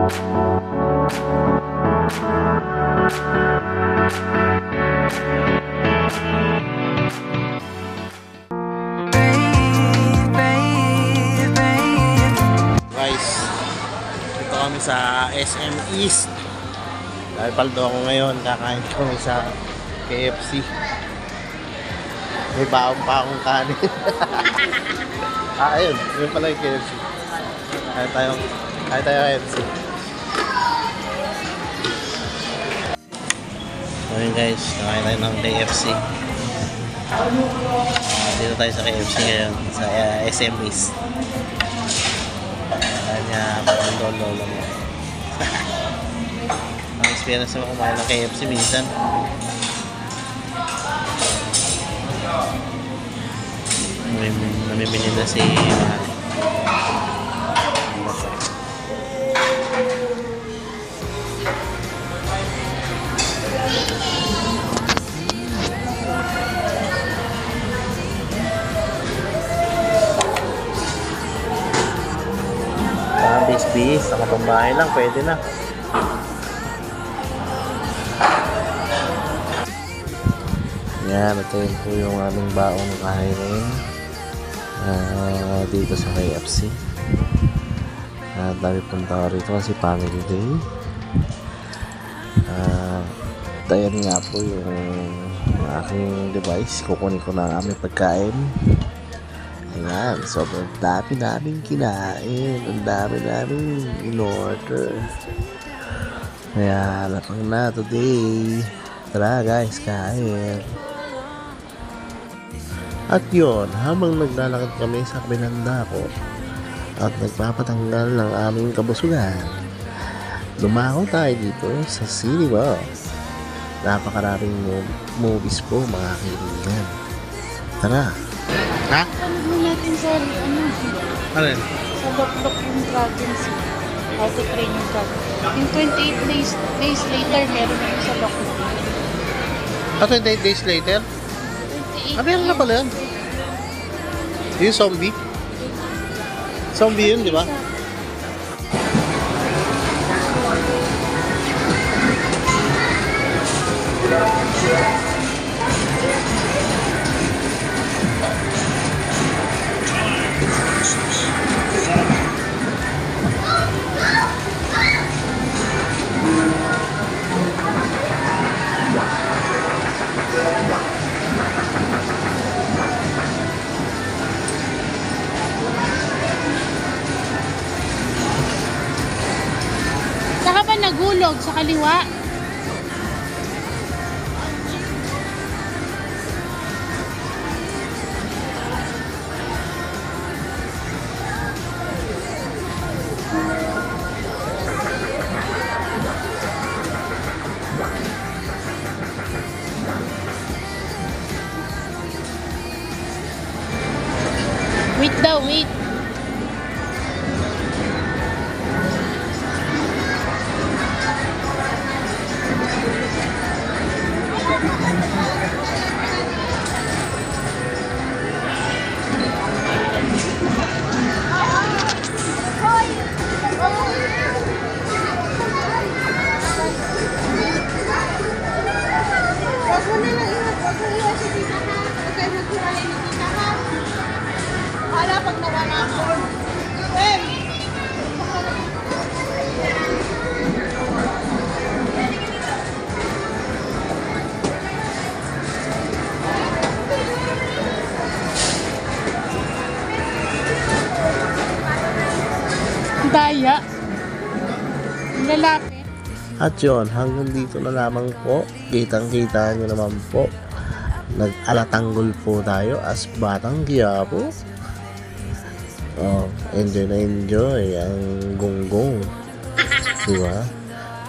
Guys, dito kami sa SM East. Dahil paldo ako ngayon, kakain kami sa KFC. May baon pa akong kanin. Ayun, yun pala yung KFC. Kaya tayo KFC. Ayun guys, kakain tayo ng KFC. Dito tayo sa KFC ngayon, sa SM East. Kanya parang lolo mo. Ang experience naman kumain ng KFC minsan. Namimili na si Mahal. Bis-bis, nakapambahay lang, pwede na. Yan, ito yun po yung aming baong kainin dito sa KFC. Dami punta ko rito kasi family day. Ayan nga po yung aking device. Kukunin ko na ang aming pagkain. Ayan, sobrang dami namin kinain. Ang dami namin in-order. Kaya lapang na today. Tara guys, kain. At yun, habang naglalakad kami sa Binandako at nagpapatanggal ng aming kabusugan, dumako tayo dito sa cinema. Napakaraming movies po mga kaibigan. Tara! Ha? Ano natin sa Ano yun? Sa Lokdok yung Dragons. How to Train Your Dragon. Yung 28 days later, meron na yung sa Lokdok. 28 days later? 28 Meron na pala yan. Yung zombie? Zombie yun, di ba? Saka ba nagulog sa kaliwa? Wait daw, wait. Hala, pag nawala ako. Daya. Lalapit. At yun, hanggang dito na lamang po. Kitang-kita nyo naman po. Nag-alatanggol po tayo as Batang Quiapo. Oh, enjoy na enjoy ang gonggong. Diba?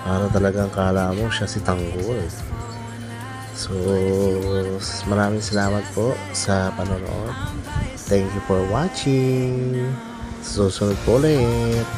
Para talagang kala mo siya si Tanggol. So, maraming salamat po sa panonood. Thank you for watching. Susunod po ulit.